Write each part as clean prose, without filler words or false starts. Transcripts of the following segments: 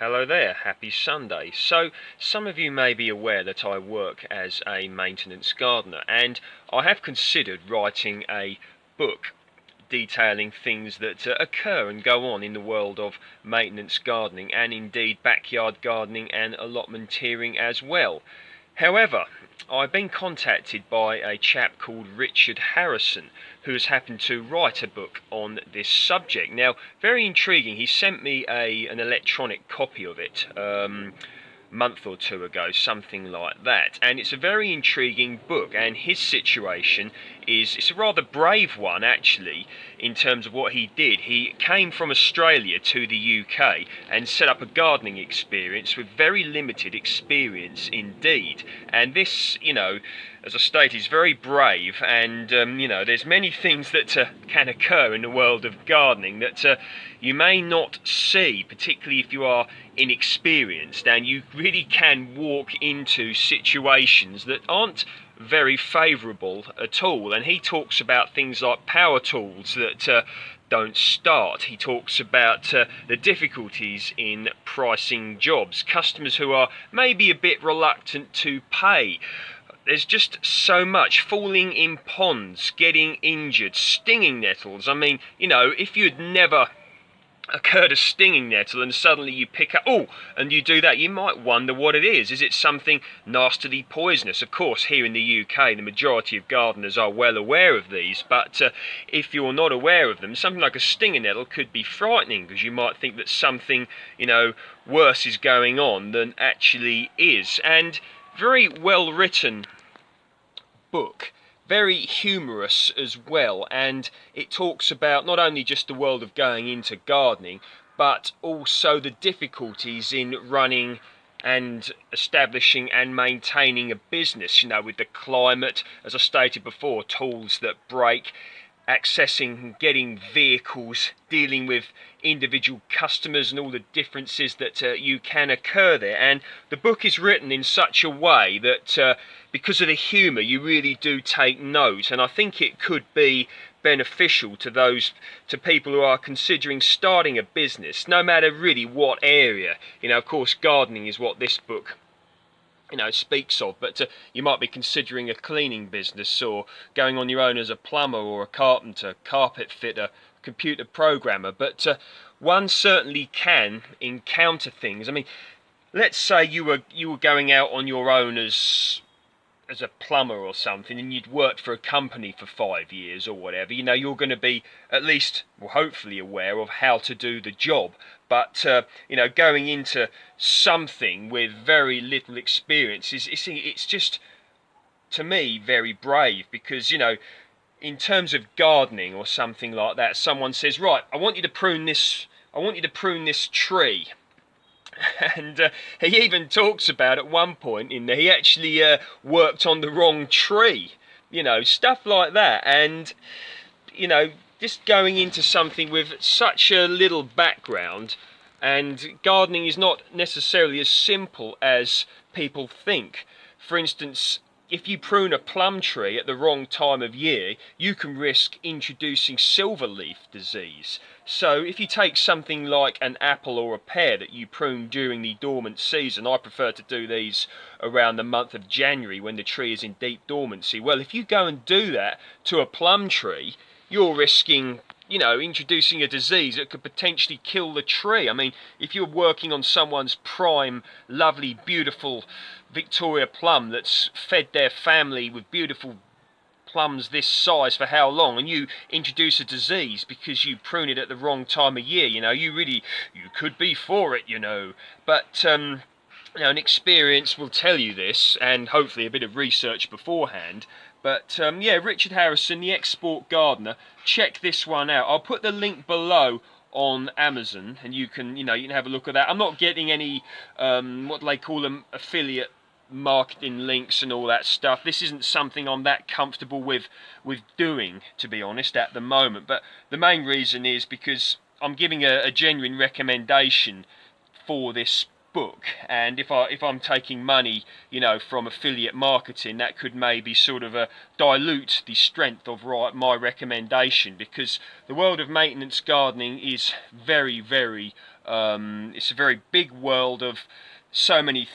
Hello there, happy Sunday. So, some of you may be aware that I work as a maintenance gardener, and I have considered writing a book detailing things that occur and go on in the world of maintenance gardening and indeed backyard gardening and allotmenteering as well. However, I've been contacted by a chap called Richard Harrison who has happened to write a book on this subject. Now, very intriguing. He sent me an electronic copy of it month or two ago, something like that, and it's a very intriguing book. And his situation is, it's a rather brave one actually, in terms of what he did. He came from Australia to the UK and set up a gardening experience with very limited experience indeed. And this, as I stated, is very brave, and there's many things that can occur in the world of gardening that you may not see, particularly if you are inexperienced, and you really can walk into situations that aren't very favourable at all. And he talks about things like power tools that don't start. He talks about the difficulties in pricing jobs, customers who are maybe a bit reluctant to pay. There's just so much. Falling in ponds, getting injured, stinging nettles. I mean, if you'd never occurred a stinging nettle and suddenly you pick up, and you do that, you might wonder what it is. Is it something nastily poisonous? Of course, here in the UK, the majority of gardeners are well aware of these, but if you're not aware of them, something like a stinging nettle could be frightening, because you might think that something, worse is going on than actually is. And very well written book, very humorous as well, and it talks about not only just the world of going into gardening, but also the difficulties in running and establishing and maintaining a business, with the climate, as I stated before, tools that break, accessing and getting vehicles, dealing with individual customers and all the differences that you can occur there. And the book is written in such a way that because of the humour, you really do take note, and I think it could be beneficial to people who are considering starting a business, no matter really what area. Of course, gardening is what this book speaks of, but you might be considering a cleaning business, or going on your own as a plumber or a carpenter, carpet fitter, computer programmer. But one certainly can encounter things. I mean, let's say you were going out on your own as a plumber or something, and you'd worked for a company for 5 years or whatever. You're going to be at least, well, hopefully aware of how to do the job. But going into something with very little experience it's just, to me, very brave, because in terms of gardening or something like that, someone says, right, I want you to prune this tree. And he even talks about, at one point in there, he actually worked on the wrong tree, stuff like that. And just going into something with such a little background, and gardening is not necessarily as simple as people think. For instance, if you prune a plum tree at the wrong time of year, you can risk introducing silverleaf disease. So if you take something like an apple or a pear that you prune during the dormant season, I prefer to do these around the month of January when the tree is in deep dormancy. Well, if you go and do that to a plum tree, you're risking introducing a disease that could potentially kill the tree. I mean, if you're working on someone's prime, lovely, beautiful Victoria plum that's fed their family with beautiful plums this size for how long, and you introduce a disease because you prune it at the wrong time of year, you could be for it, But an experience will tell you this, and hopefully a bit of research beforehand. But Richard Harrison, the Export Gardener, check this one out. I'll put the link below on Amazon, and you can have a look at that. I'm not getting any what do they call them, affiliate marketing links and all that stuff. This isn't something I'm that comfortable with doing, to be honest, at the moment. But the main reason is because I'm giving a genuine recommendation for this book, and if I'm taking money from affiliate marketing, that could maybe sort of dilute the strength of my recommendation, because the world of maintenance gardening is very, very It's a very big world of so many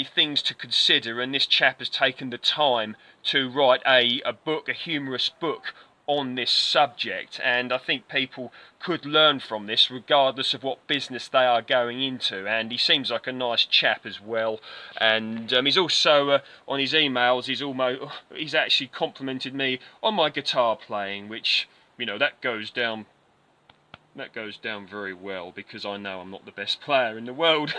things to consider, and this chap has taken the time to write a book, a humorous book on this subject, and I think people could learn from this regardless of what business they are going into. And he seems like a nice chap as well, and he's also on his emails he's actually complimented me on my guitar playing, which, you know, that goes down very well because I know I'm not the best player in the world.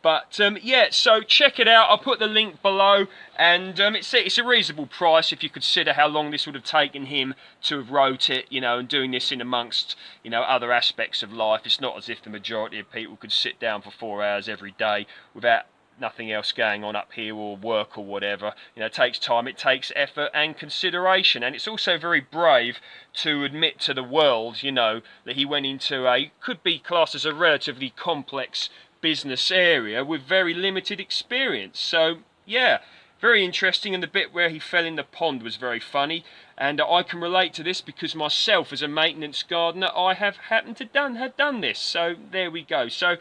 But yeah, so check it out. I'll put the link below, and it's a reasonable price if you consider how long this would have taken him to have wrote it, you know, and doing this in amongst, you know, other aspects of life. It's not as if the majority of people could sit down for 4 hours every day without nothing else going on up here, or work or whatever. You know, it takes time, it takes effort and consideration, and it's also very brave to admit to the world, you know, that he went into could be classed as a relatively complex business area with very limited experience. So yeah, very interesting, and the bit where he fell in the pond was very funny, and I can relate to this because myself, as a maintenance gardener, I have happened to have done this. So there we go. So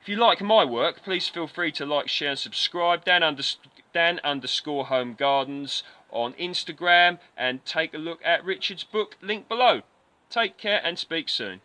if you like my work, please feel free to like, share and subscribe. Dan_Home Gardens on Instagram, and take a look at Richard's book, link below. Take care and speak soon.